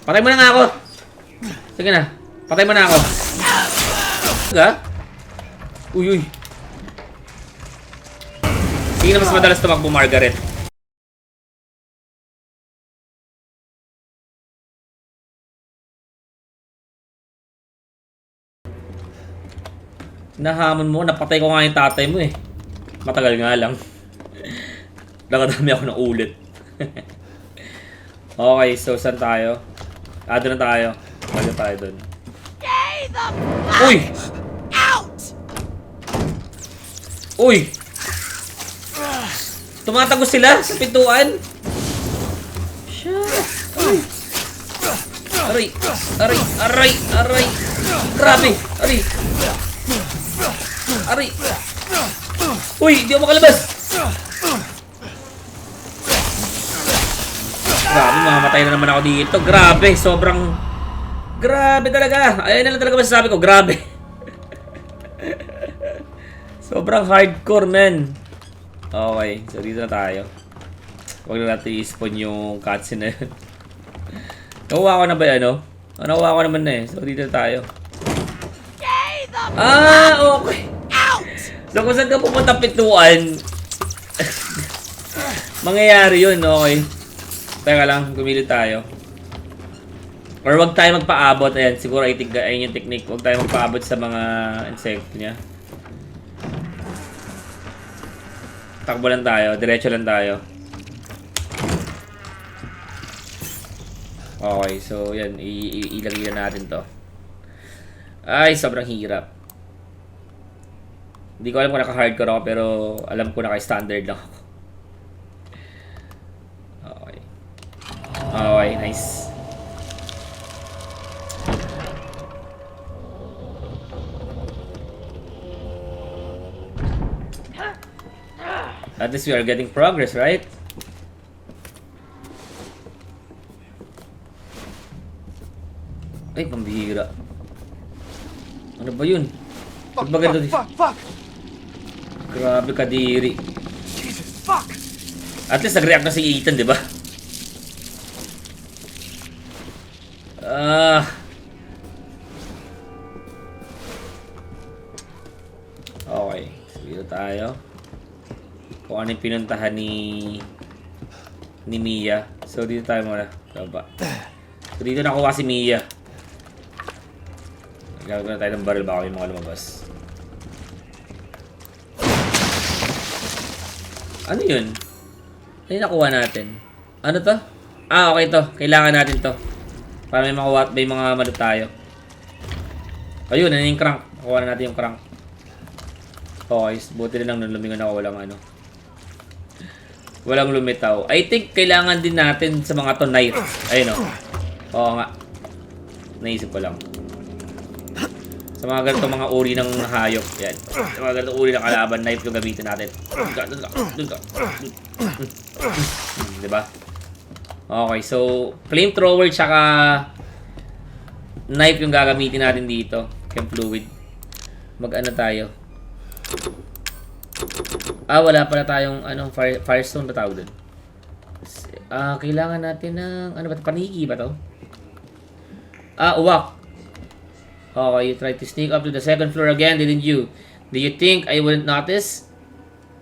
Patay mo na nga ako. Sige na. Patay mo na ako. Ga? Uy, uy. Hindi na mas madalas tumakbo, Margaret. Nahamon mo, napatay ko nga yung tatay mo eh. Matagal nga lang. Nakadami ako ng ulit. Okay, so saan tayo? Doon na tayo. Bago tayo doon. Uy! Uy! Tumatagos sila sa pintuan. Uy! Aray! Aray! Aray! Aray! Grabe! Aray! Aray! Uy! Di ako makalabas! Grabe, mamamatay na naman ako dito. Grabe, sobrang... Grabe talaga. Ayun na lang talaga masasabi ko. Grabe. Sobrang hardcore, man. Okay, so dito na tayo. Huwag na natin i-spawn yung cutscene na yun. Nakuha ko na ba yan, no? Nakuha ko naman na eh. So dito na tayo. Okay. So kung saan ka pupunta pintuan, mangyayari yun, okay. Teka lang, gumili tayo. Or wag tayo magpaabot. Ayan, siguro ayun yung technique. Wag tayo magpaabot sa mga insekto niya. Takbo lang tayo, diretso lang tayo. Okay, so yan, ilagay na natin to. Ay, sobrang hirap. Hindi ko alam kung naka-hardcore ako, pero alam ko naka-standard lang ako. Okay. Okay, nice. At least we are getting progress, right? Ay, pambihira. Ano ba yun? Ba't ba ganito? Grabe kadiri. Jesus, fuck! At least nag-react na si Ethan, di ba? Okay. So, dito tayo. Kung ano yung pinuntahan ni Mia. So, dito tayo muna. Baba. So, dito nakuha si Mia. Gagawin na tayo ng barrel baka yung mga lumabas. Ano yun? Ano yung nakuha natin? Ano to? Okay to. Kailangan natin to. Para may makuha at may mga mano tayo. Ayun, ano yung crank? Nakuha na natin yung crank. Okay, buti na lang nung lumingon ako walang ano. Walang lumitaw. I think kailangan din natin sa mga to knife. Ayun o. Oo nga. Naisip ko lang. Sa mga ganitong mga uri ng hayop. Yan. Sa mga ganitong uri ng kalaban, knife yung gamitin natin. Diba? Okay, so flamethrower tsaka knife yung gagamitin natin dito. Chem fluid. Mag-ano tayo? Wala pala tayong firestone na tawag dun. Kailangan natin ng ano ba ito? Paniki ba to? Uwak. Okay, you tried to sneak up to the second floor again, didn't you? Do you think I wouldn't notice?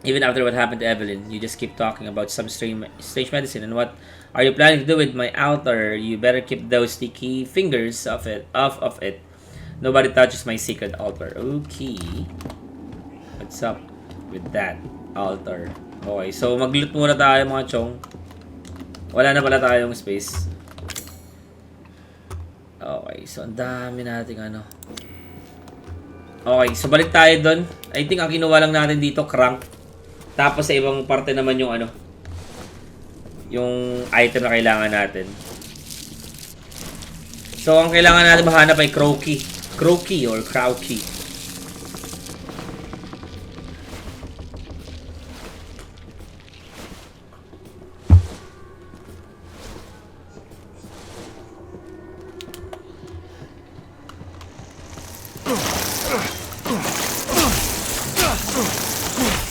Even after what happened to Evelyn, you just keep talking about some strange medicine. And what are you planning to do with my altar? You better keep those sticky fingers off of it. Nobody touches my secret altar. Okay. What's up with that altar? Okay, so mag-loot muna tayo mga chong. Wala na pala tayong space. Okay, so ang dami nating ano. Okay, so balik tayo doon. I think ang kinuha lang natin dito, crank. Tapos sa ibang parte naman yung ano, yung item na kailangan natin. So ang kailangan natin mahanap ay crow key. Crow key or crow key.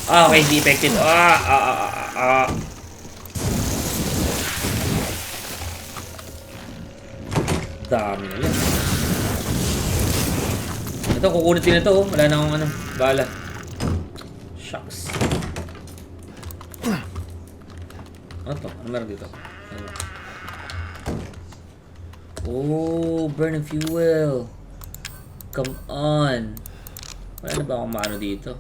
Okay, hindi effective. Dami nila. Ito, kukunin din ito. Wala na akong ano, bala. Shucks. Ano to? Ano meron dito? Ano? Oh, burn fuel. Come on. Wala na ba akong maano dito?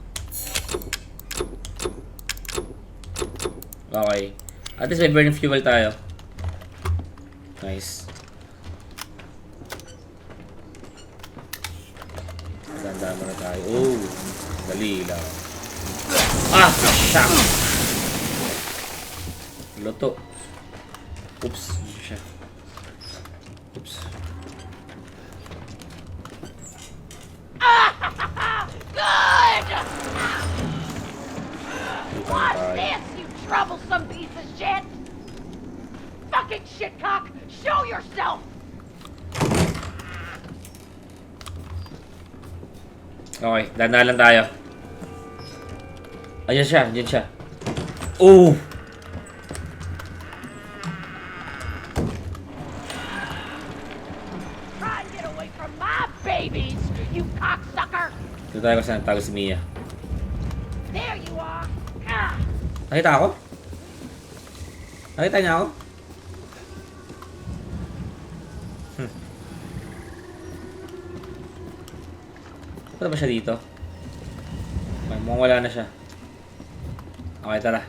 Okay. At least may burn fuel tayo. Nice. Tandaan mo na tayo. Oh, dali lang. Ah! Shock! Luto. Oops. Siya. Oops. Good! What's this, you troublesome piece of shit? Fucking shitcock! Show yourself! Okay, dandan lang tayo. Ayan siya, ayan siya. Oh! Try and get away from my babies, you cocksucker! Dito tayo kasi nagtago si Mia. There you are! Ah. Nakita ako? Nakita niya ako? Ano ba siya dito? Okay, mukhang wala na siya. Okay, tara.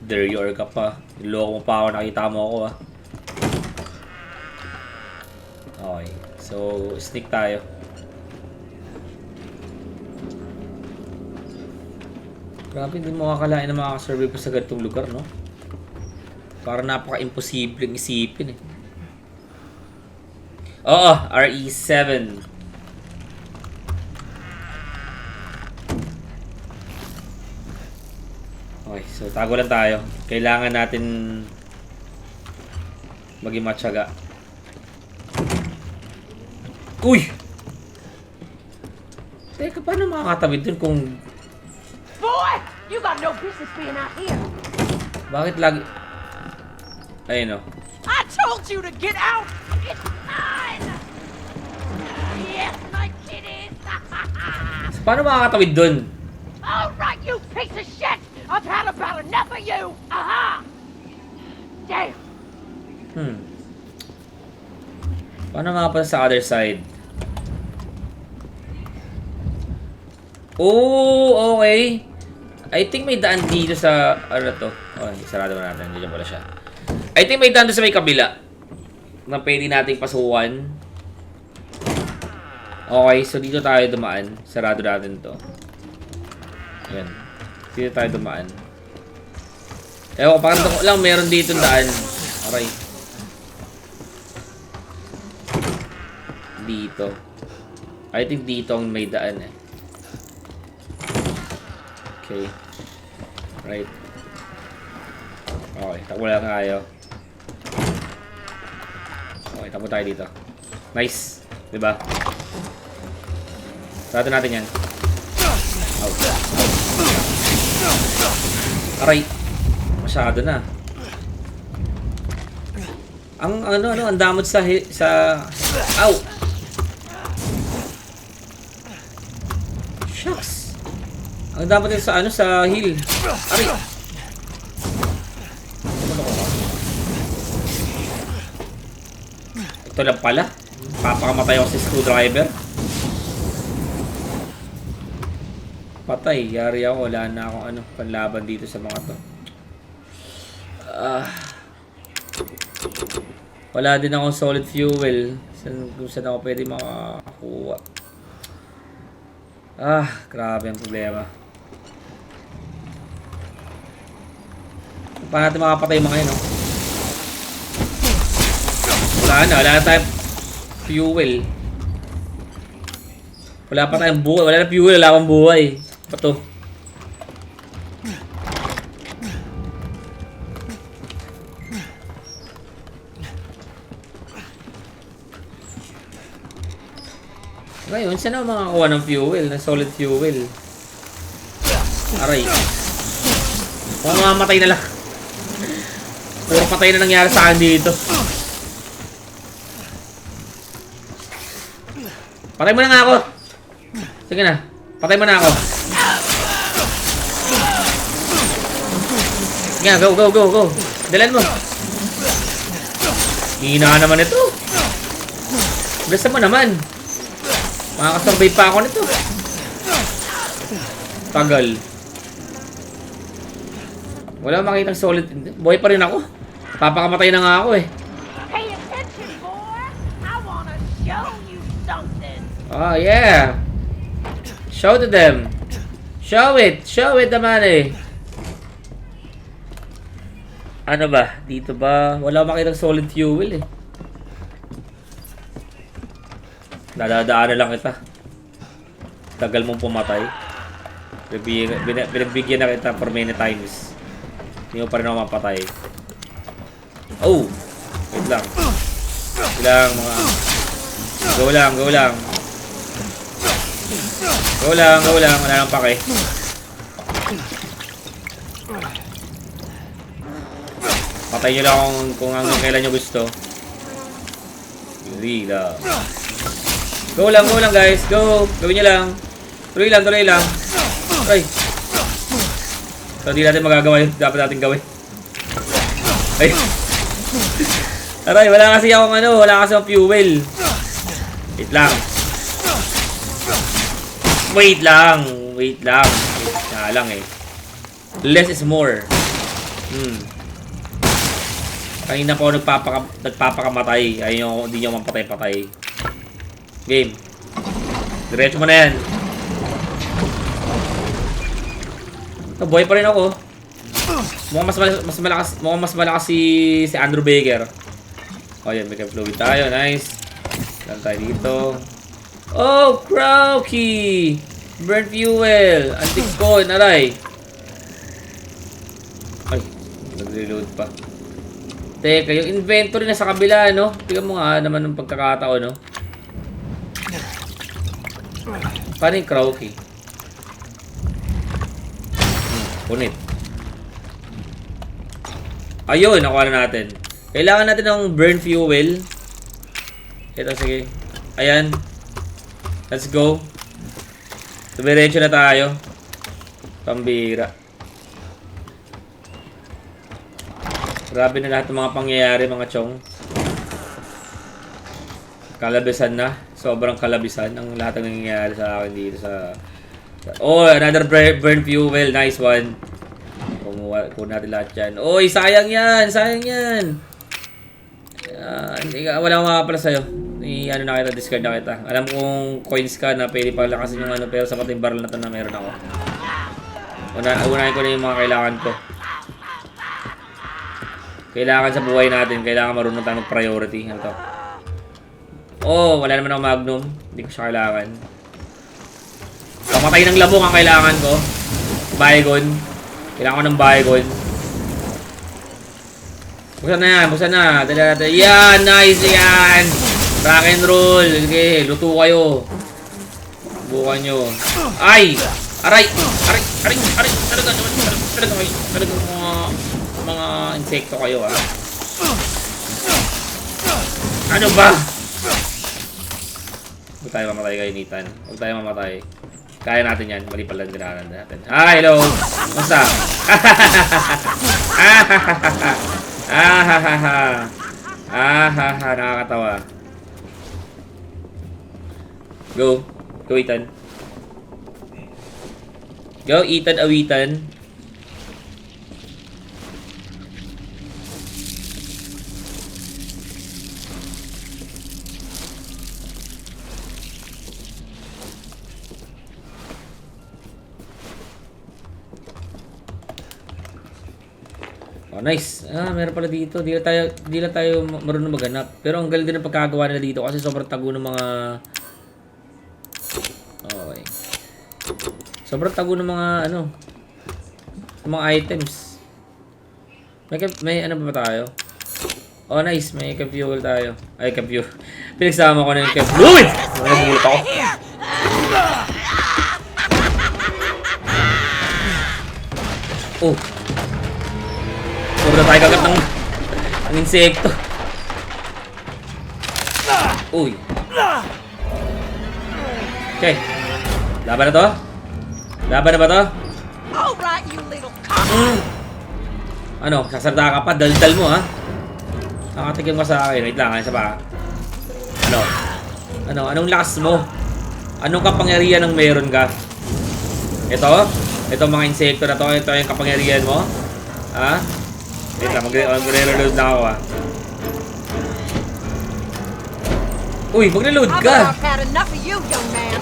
There you are ka pa. Niloko mo pa ako, nakita mo ako ah. Okay, so sneak tayo. Grabe, hindi mo kakalain na makakasurvive ko sa ganitong lugar, no? Parang napaka-imposibleng isipin eh. Oo, RE7. Okay, so tago lang tayo. Kailangan natin maging matyaga. Uy! Teka, paano makakatawid dun kung... Boy! You got no business being out here! Bakit lagi... Ayun o. I told you to get out! It's mine! Yes, my kitties! So, paano makakatawid dun? Alright, you piece of shit! I've had about enough of you! Aha! Damn! Paano makapunta sa other side? Oh, okay. I think may daan dito sa... Ano to? Oh, sarado na natin. Hindi pala siya. I think may daan doon sa may kabila na pwede nating pasukan. Okay, so dito tayo dumaan. Sarado natin to. Ayan. Dito tayo dumaan. Ewan ko, parang lang meron dito daan. Aray. Dito. I think dito ang may daan eh. Okay. Right. Okay, takbo lang tayo. Okay, takbo tayo dito. Nice. Diba? Sarado natin yan. Out. Aray. Masyado na. Ang damage sa Ow! Shucks. Ang damage sa sa hill. Aray. Ito lang pala. Papakamatay ako sa screwdriver. Patay, yari ako. Wala na akong panlaban dito sa mga to. Wala din akong solid fuel. Kung saan ako pwede makakuha. Grabe ang problema. Paano natin makapatay mga yun, no? Wala na tayong fuel. Wala pa tayong buhay. Wala na fuel, wala akong buhay. Pa to. Ngayon, saan ako makakuha ng fuel? Ng solid fuel? Aray. Kung mamamatay na lang. Puro patay na nangyari sa akin dito. Patay mo na nga ako. Sige na. Patay mo na ako. Sige na, go. Dalan mo. Hina naman ito. Basta mo naman. Makakasurvive pa ako nito. Tagal. Wala makitang solid. Buhay pa rin ako. Papakamatay na nga ako eh. Pay attention, boy. I wanna show you something. Oh yeah. Show to them. Show it naman eh. Ano ba? Dito ba? Wala makitang solid fuel eh. Dadadaan na lang kita. Tagal mong pumatay. Pinagbigyan na kita for many times. Hindi mo pa rin ako mapatay. Oh! Wait lang. Wait lang mga... Go lang. Wala nang pake. Patay nyo lang kung hanggang kailan nyo gusto. Hindi lang. Go lang guys. Go. Gawin nyo lang. Tuloy lang. Ay. So, di natin magagawa yun. Dapat natin gawin. Ay. Aray, wala kasi akong fuel. Wait lang. Wait nga lang eh. Less is more. Kanina po nagpapakamatay. Ayun, hindi nyo mapatay-patay. Game. Diretso mo na yan. Buhay pa rin ako. Mukhang mas malakas si Andrew Baker. Oh, yan, may fluid tayo. Nice. Lang tayo dito. Oh, Crowkey! Burn fuel. Antik ko, naray. Ay, nag-reload pa. Teka, yung inventory na sa kabila, no? Tingnan mo nga naman ng pagkakataon, no? Paano yung Crowkey? Punit. Ayun, nakuha na natin. Kailangan natin ng burn fuel. Ito, sige. Ayan. Let's go. Diretso na tayo. Pambira. Grabe na lahat ng mga pangyayari, mga chong. Kalabisan na. Sobrang kalabisan ang lahat ng nangyayari sa akin dito sa... Oh, another burn fuel. Nice one. Kung natin lahat yan. Oy, sayang yan. Wala akong makapala sa'yo. Ano na kita, discard na kita. Alam kong coins ka na pwede pala kasi yung ano, pero sapat yung barrel na to na meron ako. Unahin ko na yung mga kailangan ko. Kailangan sa buhay natin. Kailangan marunong tayo mag-priority. Ano to? Oh, wala naman ako magnum. Hindi ko siya kailangan. Pamatay ng labong ang kailangan ko. Baygon. Kailangan ko ng baygon. Buksan na. Yan, nice yan. Rock and roll. Sige, luto kayo. Bukan nyo. Ay! Aray! Talagang mga insekto kayo, ha. Ano ba? Huwag tayo mamatay kayo, Nathan. Huwag tayo mamatay. Kaya natin yan. Mali pala dinahanan natin. Hi, hello! Basta? Nakakatawa. Go, Ethan. Go, Ethan, awitan. Oh, nice. Meron pala dito. Di na tayo marunong maghanap. Pero ang galing din ang pagkagawa nila dito kasi sobrang tago ng mga... Okay. Sobrang tago ng mga ano... mga items. May ano ba tayo? Oh, nice. May fuel tayo. Ay, fuel. Pinagsama ko na yung fluid! Nagulat ako. Oh. Sobrang tayo kagat ng insekto. Uy. Okay. Laban na to? Laban na ba to? All right, you little cock. Ano, sasarda ka pa? Daldal mo, ha? Nakatikim ka sa akin. Wait lang, isa pa. Ano? Ano? Anong lakas mo? Anong kapangyarihan ang meron ka? Ito? Ito mga insekto na to? Ito yung kapangyarihan mo? Ha? Wait lang, magre-reload na ako, ha? Uy, magre-load I've ka! about had enough of you, young man.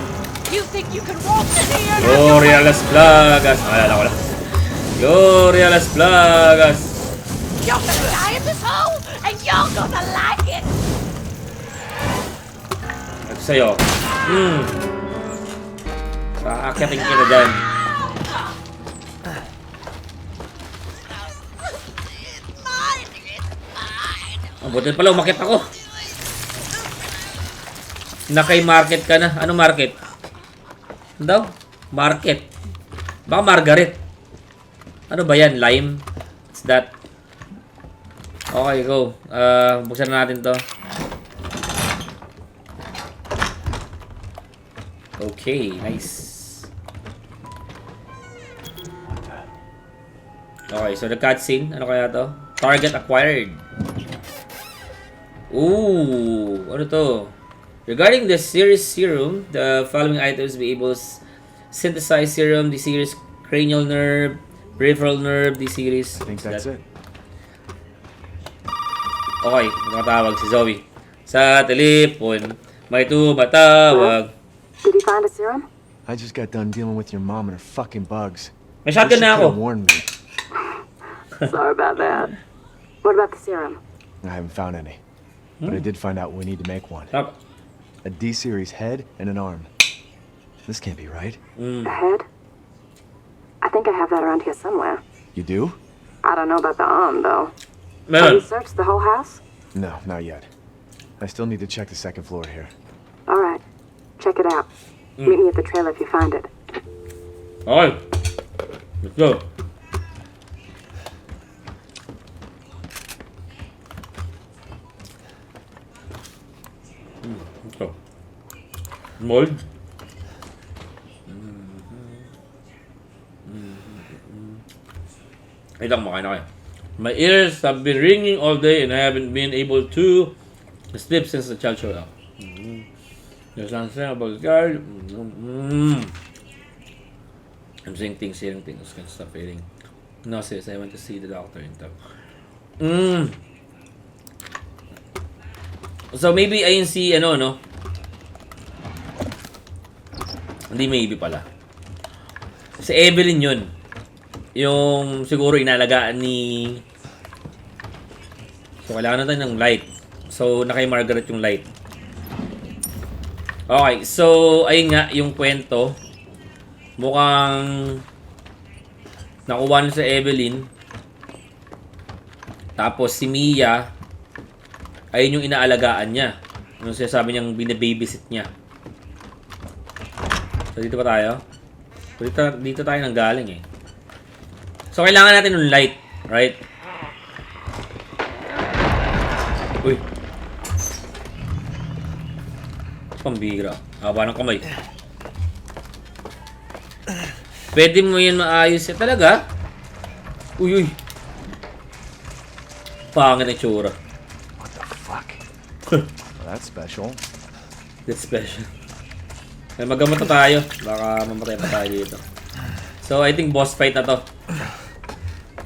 You think you can walk in here? Gloria a las plagas! Alala ko lang. Gloria a las plagas! You're gonna die in this hole, and you're gonna like it. Ito sa'yo. Paakyatin kita dyan. Ang buti pala, umakit ako. Nakay market ka na. Anong market? Ano daw? Market. Baka Margaret. Ano ba yan? Lime? What's that? Okay, go. Buksan na natin to. Okay, nice. Okay, so the cutscene. Ano kaya to? Target acquired. Ooh, ano to? Regarding the series serum, the following items be able to synthesize serum, the series cranial nerve, peripheral nerve, the series. I think that's it. Okay, nakatawag si Zoe. Sa telepon, may tumatawag. Did you find a serum? I just got done dealing with your mom and her fucking bugs. May shotgun na Wish you ako. could've warned me. Sorry about that. What about the serum? I haven't found any, but I did find out we need to make one. A D-series head and an arm. This can't be right. A head? I think I have that around here somewhere. You do? I don't know about the arm, though. Have Meron. you searched the whole house? No, not yet. I still need to check the second floor here. All right. Check it out. Meet me at the trailer if you find it. Okay. Let's go. Ito. Mold. Wait lang, makain na kayo. My ears have been ringing all day and I haven't been able to sleep since the child showed up. There's something about the guard. I'm seeing things, hearing things, can't stop feeling nauseous. I went to see the doctor in time. So maybe ayun si ano no? Hindi maybe pala. Si Evelyn yun. Yung siguro inalagaan ni... So kailangan natin ng light. So nakay Margaret yung light. Okay, so ayun nga yung kwento. Mukhang nakuha na sa Evelyn. Tapos si Mia, ayun yung inaalagaan niya. Yung sinasabi niyang binababysit niya. So dito pa tayo? Dito tayo nang galing eh. So kailangan natin ng light, right? Uy. Pambira. Haba ng kamay. Pwede mo yan maayos eh. Talaga? Uy, uy. Pangit na tsura. What the fuck? Well, that's special. That's special. Ay, magamot na tayo. Baka mamatay pa tayo dito. So, I think boss fight na to.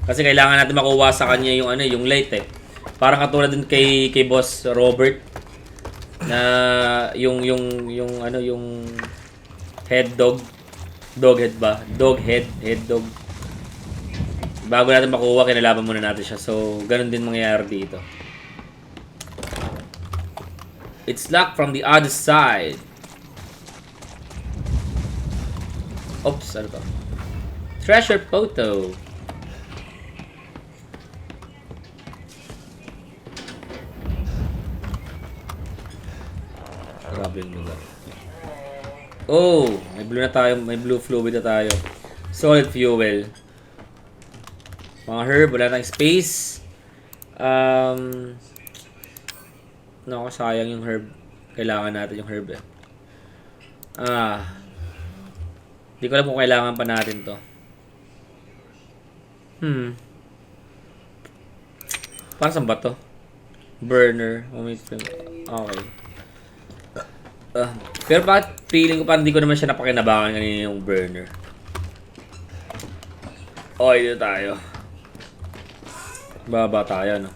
Kasi kailangan natin makuha sa kanya yung ano, yung light eh. Parang katulad din kay Boss Robert na yung ano, yung head dog. Dog head ba? Dog head dog. Bago natin makuha, kinalaban muna natin siya. So, ganun din mangyayari dito. It's locked from the other side. Oops, ano to? Treasure photo. Grabe yung lugar. Oh, may blue na tayo, may blue fluid na tayo. Solid fuel. Mga herb, wala tayong space. Naku, sayang yung herb. Kailangan natin yung herb eh. Hindi ko alam kung kailangan pa natin to. Para saan ba to? Burner. Okay. Pero bakit feeling ko parang hindi ko naman siya napakinabangan kanina yung burner. Okay, dito tayo. Baba tayo, no?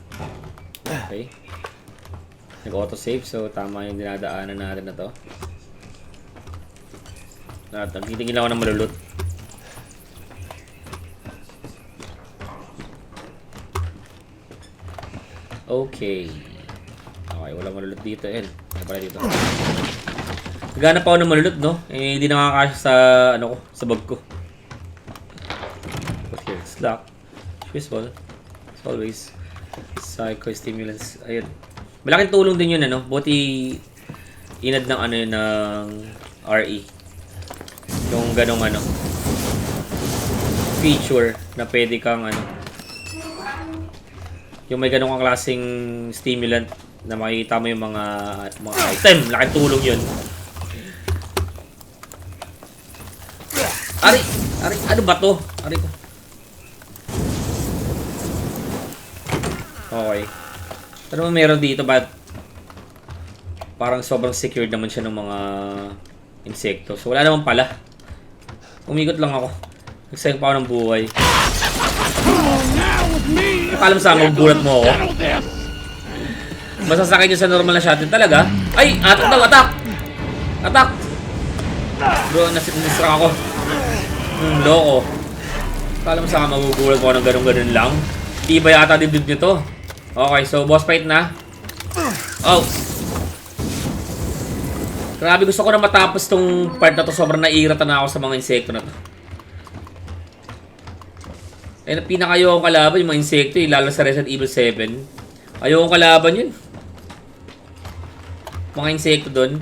Okay. Nag-autosave, so tama yung dinadaanan natin na to. At nagtitingin ako ng malulot. Okay. Okay, wala malulot dito. Ano pala dito? Naghanap ako ng malulot, no? Hindi nakakasya sa, ano ko, sa bag ko. But here, it's locked. Visual. As always. Psycho-stimulants. Ayun. Malaking tulong din yun, ano? Buti inad ng ano yun, ng RE. Yung ganong ano. Feature na pwede kang ano. Yung may ganong kang klaseng stimulant na makikita mo yung mga item. Laking tulong yun. Ari! Ano ba to? Ari ko. Okay. Ano mo meron dito ba? Parang sobrang secured naman siya ng mga insekto. So wala naman pala. Umikot lang ako. Nagsayang pa ako ng buhay. Alam sa akin, gulat mo ako. Masasakit yun sa normal na shotgun talaga. Ay! Atak daw! Atak! Atak! Bro, nasira ako. Loko. Alam sa akin, magugulat mo ako ng ganun-ganun lang. Iba yata dibdib nito. Okay, so boss fight na. Oh! Grabe, gusto ko na matapos tong part na to. Sobrang naiirata na ako sa mga insekto na to. Pinakayokong kalaban yung mga insekto, lalo sa Resident Evil 7. Ayokong kalaban yun. Mga insekto doon.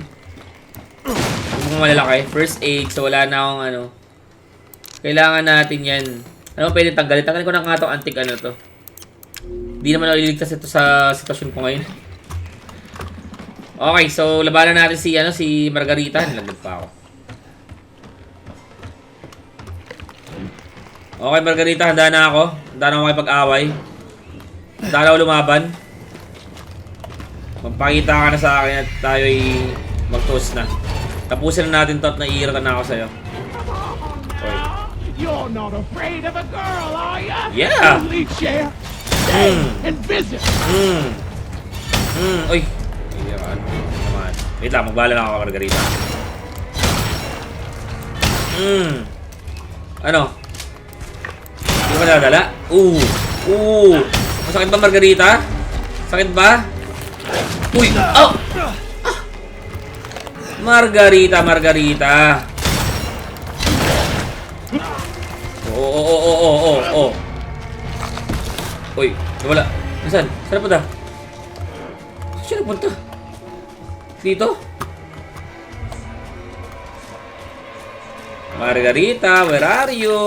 Yung mga malalaki. First aid, so wala na akong ano. Kailangan natin yan. Ano pwede tanggalin? Tanggalin ko na nga itong antique ano to. Hindi naman naliligtas ito sa sitwasyon ko ngayon. Okay, so labanan natin si Margarita. Nilagdag pa ako. Okay, Margarita, handa na ako. Handa na ako makipag-away. Handa na ako lumaban. Magpakita ka na sa akin at tayo'y mag-toast na. Tapusin na natin to at naiiratan na ako sa'yo. Okay. You're not afraid of a girl, are ya? Yeah! Please share. Stay and visit. Uy! Naman. Wait lang, magbala lang ako, Margarita. Ano? Hindi ba nadala? Masakit ba, Margarita? Sakit ba? Uy! Oh! Margarita. Oo. Uy, wala. Nasaan? Saan punta? Saan siya napunta? Dito? Margarita, where are you?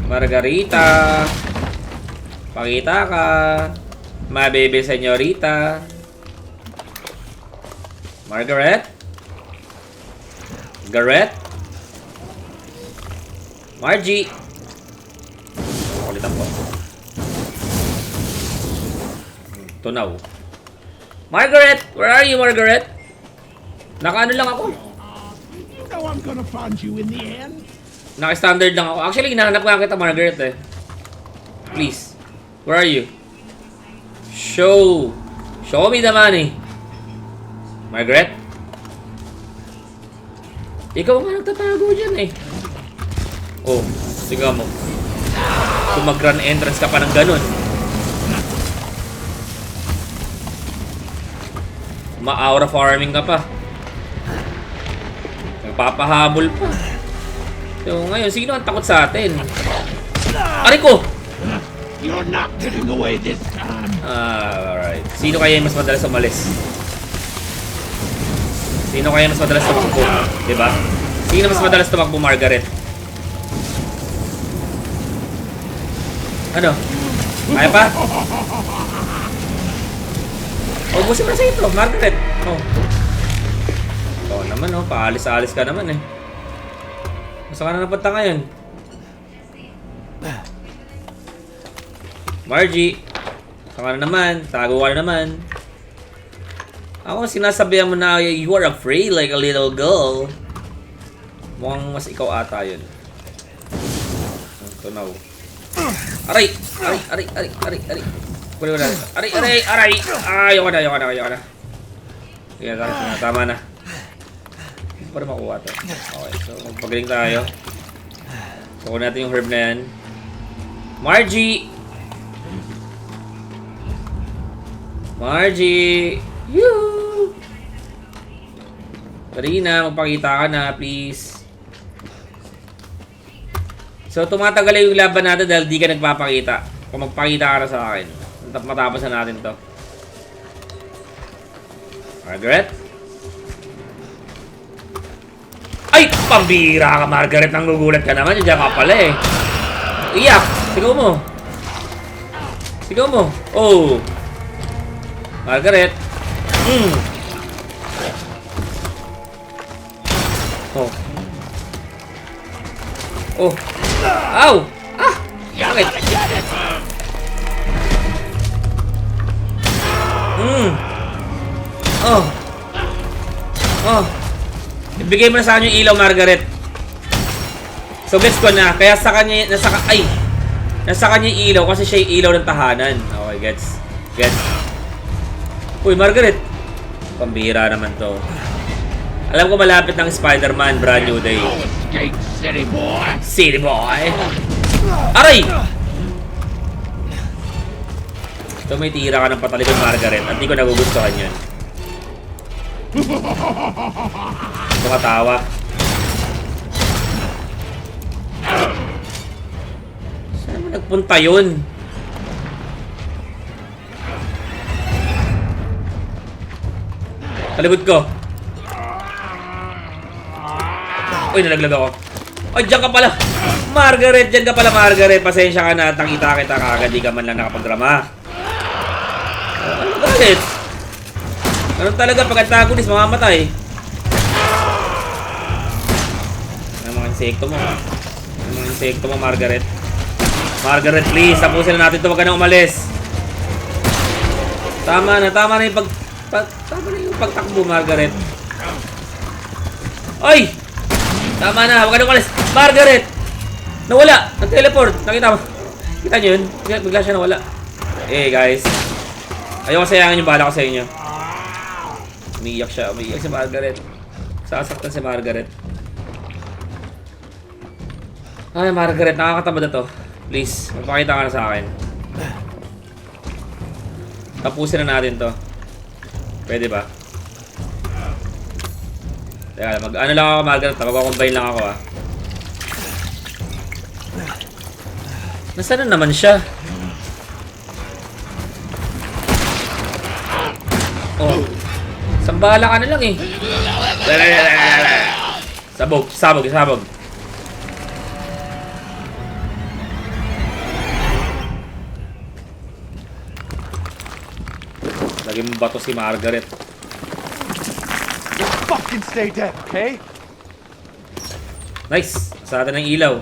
Margarita. Pakita ka. My baby senyorita. Margaret? Garrett? Margie? Kulitan po. Tunaw. Margaret! Where are you, Margaret? Nakaano lang ako. You know I'm gonna find you in the end. Naka-standard lang ako. Actually, hinahanap nga kita, Margaret eh. Please. Where are you? Show me the money. Margaret? Ikaw nga nagtatago dyan eh. Oh, tingnan mo. Kung mag-grand entrance ka pa ng ganun. Ma-aura farming ka pa. Nagpapahabol pa. So ngayon, sino ang takot sa atin? Aray ko! You're not getting away this time. Alright. Sino kaya yung mas madalas umalis? Sino kaya mas madalas tumakbo? Diba? Sino mas madalas tumakbo, Margaret? Ano? Kaya pa? Huwag tapusin mo na sa ito, Margaret. Oh. Oo naman, oh. Paalis-alis ka naman, eh. Masa ka na napunta ngayon? Margie. Masa ka na naman? Tago ka na naman. Ako, sinasabihan mo na you are afraid like a little girl. Mukhang mas ikaw ata yun. Ito na, oh. Aray! Aray! Wala. Aray! Ayoko na. Sige, tama na. Hindi pa rin makuha ito. Okay, so magpagaling tayo. Kukunin natin yung herb na yan. Margie! Yoo! Karina, magpakita ka na, please. So, tumatagal yung laban natin dahil di ka nagpapakita. Kung magpakita ka na sa akin, matapos na natin to. Margaret? Ay! Pambira ka, Margaret! Nanggugulat ka naman. Diyan ka pala eh. Iyak! Sigaw mo. Oh! Margaret! Oh! Ow! Ah! Bakit? Ibigay mo na sa kanya yung ilaw, Margaret. So, gets ko na. Kaya sa kanya, nasa kanya yung ilaw kasi siya yung ilaw ng tahanan. Okay, gets. Uy, Margaret. Pambihira naman to. Alam ko malapit ng Spider-Man, brand new day. City boy! Aray! Ito may tira ka ng patalikod, Margaret, at di ko nagugustuhan yun. Tumatawa. Saan naman nagpunta yun? Talikod ko. Uy, nalaglag ako. Ay, dyan ka pala. Margaret, dyan ka pala, Margaret. Pasensya ka na. Nakita kita kagad. Di ka man lang nakapagdrama. Ano galit? Ganun talaga pag antagonist, mamamatay. Ang mga insekto mo. Margaret. Margaret, please. Tapusin na natin ito. Huwag ka na umalis. Tama na yung pagtakbo, Margaret. Ay! Tama na, huwag ka na umalis. Margaret! Nawala! Nag-teleport! Nakita mo? Kita nyo yun? Bigla siya nawala. Guys. Ayoko sayangin yung bala ko sa inyo. Umiiyak si Margaret. Sasaktan si Margaret. Ay, Margaret, nakakatamad na to. Please, magpakita ka na sa akin. Tapusin na natin to. Pwede ba? Teka, ano lang ako, Margaret. Magkakombine lang ako, Nasaan na naman siya? Oh. Sambala ka na lang eh. Sabog. Lagi mo bato si Margaret. Fucking stay dead, okay? Nice! Sa atin ng ilaw.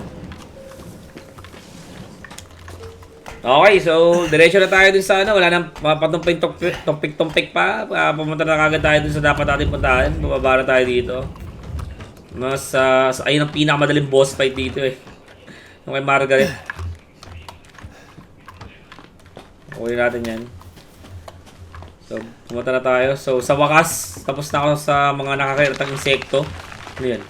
Okay, so diretso na tayo dun sa ano. Wala nang patumpik pa. Pumunta na kagad tayo dun sa dapat natin puntahan. Bababa na tayo dito. Mas, ayun ang pinakamadaling boss fight dito eh. Yung kay Margaret. Okay natin yan. So, pumunta na tayo. So, sa wakas, tapos na ako sa mga nakakairatang insekto. Ano yan?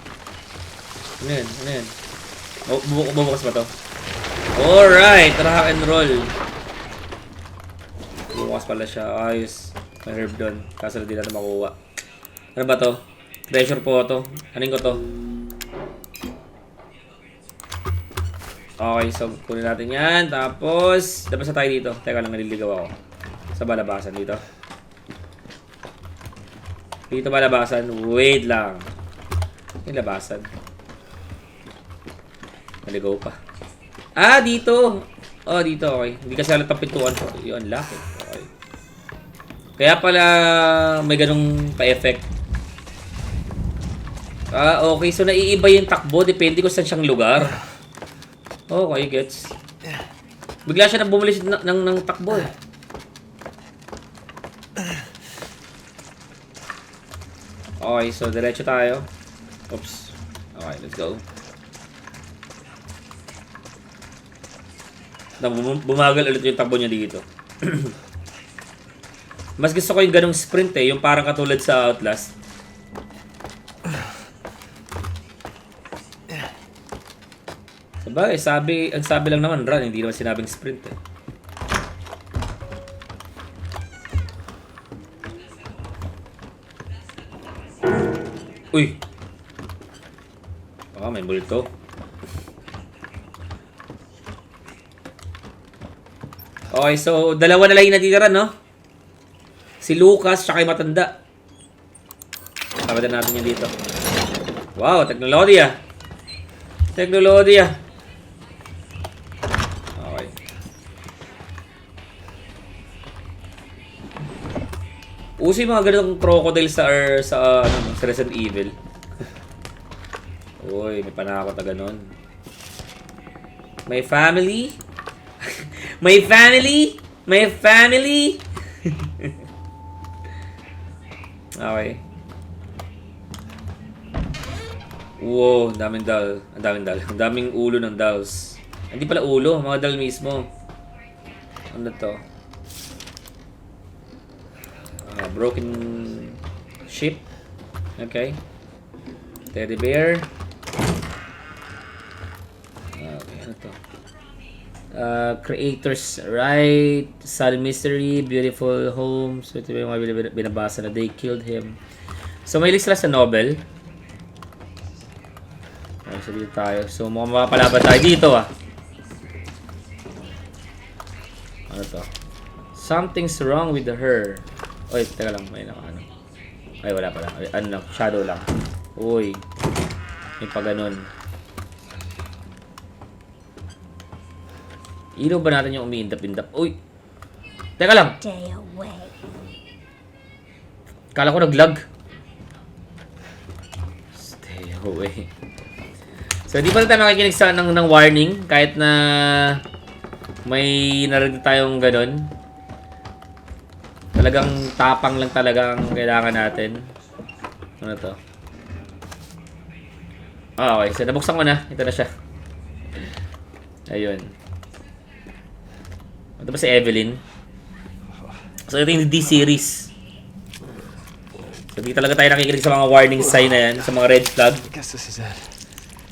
Bubukas ba to? Alright, rock and roll. Bubukas pala siya. Ayos. May herb doon. Kaso hindi natin makuha. Ano ba to? Treasure po to. Anin ko to? Okay, so kunin natin yan. Tapos, labas na tayo dito. Teka lang, naliligaw ako. Sa balabasan dito. Dito balabasan. Wait lang. Yung labasan. Naligaw pa. Ah, dito. Oh, dito. Okay. Hindi kasi alat ang pintuan ko. Yun, laki. Okay. Kaya pala may ganung pa-effect. Okay. So, naiiba yung takbo. Depende kung saan siyang lugar. Okay, gets. Bigla siya na bumalik ng takbo eh. Okay, so diretso tayo. Oops. Okay, let's go. Bumagal ulit yung takbo niya dito. Mas gusto ko yung ganong sprint eh, yung parang katulad sa Outlast. Sabagay, ang sabi lang naman run, hindi naman sinabing sprint eh. Uy! Baka may multo. Okay, so dalawa na lang yung natitira, no? Si Lucas, tsaka yung matanda. Tawadan natin yan dito. Wow, teknolohiya. Teknolohiya. Okay. Uso yung mga ganitong crocodile sa Resident Evil. Uy, may panakot na ganun. My family? My family? My family? Okay. Wow, daming dal. Ang daming dal. Ang daming ulo ng dolls. Hindi pala ulo, mga dal mismo. Ano to? Broken ship. Okay. Teddy bear. Okay, ano to? Creators right, Sad Mystery, Beautiful Home. So ito yung mga binabasa na they killed him. So may list sila sa novel. Okay, so dito tayo. So mukhang mapapalaban tayo dito ah. Ano to? Something's wrong with her. Oy, teka lang, may ano. Ay, wala pala. Ay, ano lang, shadow lang. Uy. May pa ganun. Ilaw ba natin yung umiindap-indap? Uy! Teka lang! Stay away. Kala ko nag-lag. Stay away. So, di pa rin tayo makikinig sa ng warning. Kahit na may narinig tayong ganun. Talagang tapang lang talaga ang kailangan natin. Ano to? Okay. So, nabuksan ko na. Ito na siya. Ayun. Ito ba si Evelyn? So, ito yung D-series. So, di talaga tayo nakikinig sa mga warning sign na yan. Sa mga red flag. I guess this is it.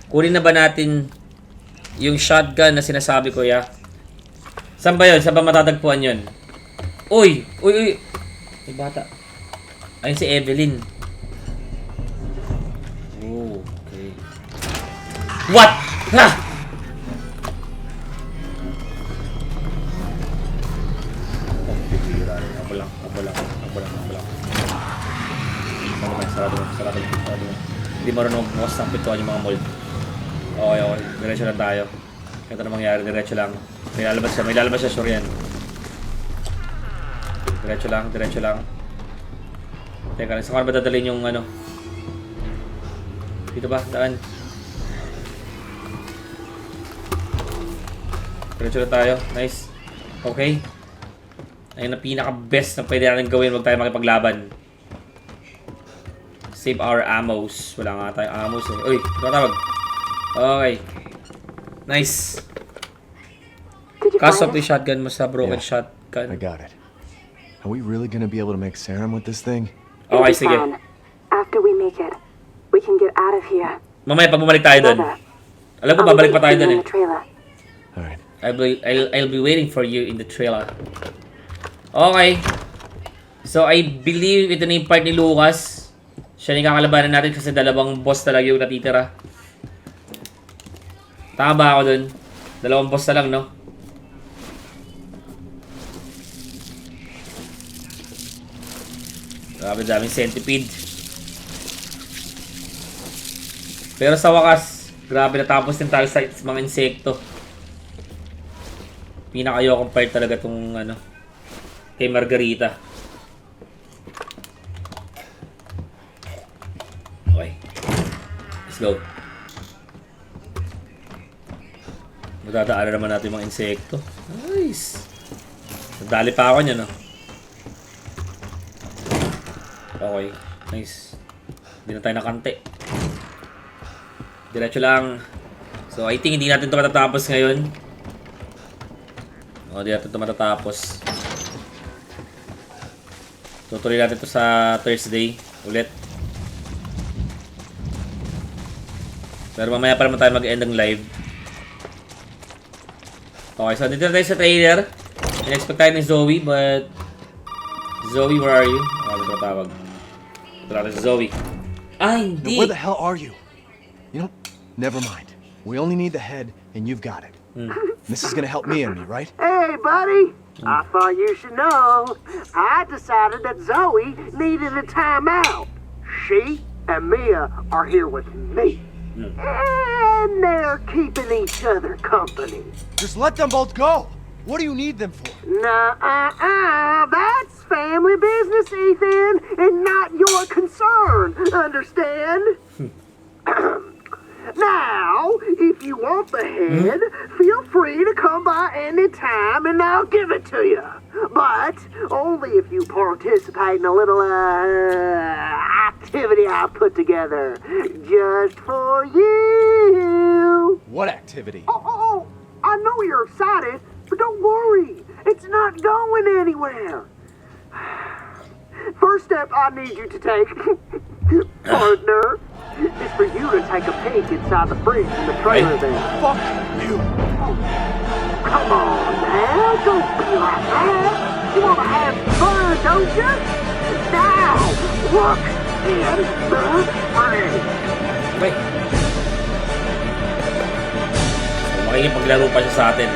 Kunin na ba natin yung shotgun na sinasabi ko, ya? Saan ba yun? Saan ba matatagpuan yun? Uy! Uy! Uy! May bata. Ayun si Evelyn. Oh, okay. What? Ha! Ako lang. Sarado. Hindi marunong magbukas ng pintuan yung mga mold. Okay. Diretso lang tayo. Ito na mangyari. Diretso lang. May lalabas siya. Sure yan. Diretso lang. Teka, saan ko na ba dadalhin yung ano? Dito ba? Daan? Diretso lang tayo. Nice. Okay. Ayun na pinaka-best na pwede natin gawin. Huwag tayo makipaglaban. Save our ammos. Wala nga tayong ammos eh. Uy, tawag. Okay. Nice. Cast of the shotgun mo sa broken shotgun. I got it. Are we really gonna be able to make serum with this thing? Okay, sige. After we make it, we can get out of here. Mamaya pag bumalik tayo dun. Alam ko, babalik pa tayo dun eh. Alright. I'll be waiting for you in the trailer. Okay. So, I believe ito na yung part ni Lucas. Siya na yung kakalabanan natin kasi dalawang boss talaga yung natitira. Tama ba ako dun? Dalawang boss na lang, no? Grabe, daming centipede. Pero sa wakas, grabe natapos din tayo sa mga insekto. Pinakayokong part talaga tong ano, kay Margarita. Let's go. Madadaanan naman natin yung mga insekto. Nice. Nadali pa ako niya, no? Okay. Nice. Hindi na tayo nakante. Diretso lang. So, I think hindi natin ito matatapos ngayon. O, hindi natin ito matatapos. Tutuloy natin ito sa Thursday. Ulit. Pero mamaya pa naman tayo mag-end ng live. Okay, so dito na tayo sa trailer. In-expect tayo ni Zoe, but... Zoe, where are you? Oh, dito tawag. Ito natin si Zoe. Ah, hindi! Now, where the hell are you? You know, never mind. We only need the head, and you've got it. This is gonna help me and me, right? Hey, buddy. I thought you should know. I decided that Zoe needed a timeout. She and Mia are here with me. And they're keeping each other company. Just let them both go! What do you need them for? That's family business, Ethan, and not your concern, understand? Now, if you want the head, feel free to come by any time and I'll give it to you. But only if you participate in a little activity I put together just for you. What activity? Oh, I know you're excited, but don't worry. It's not going anywhere. First step I need you to take, partner, is for you to take a peek inside the fridge in the trailer there. Fuck you! Come on, man, don't be like that. You want to have fun, don't you? Now, look in the fridge. Wait. So, makikipaglaro pa siya sa atin.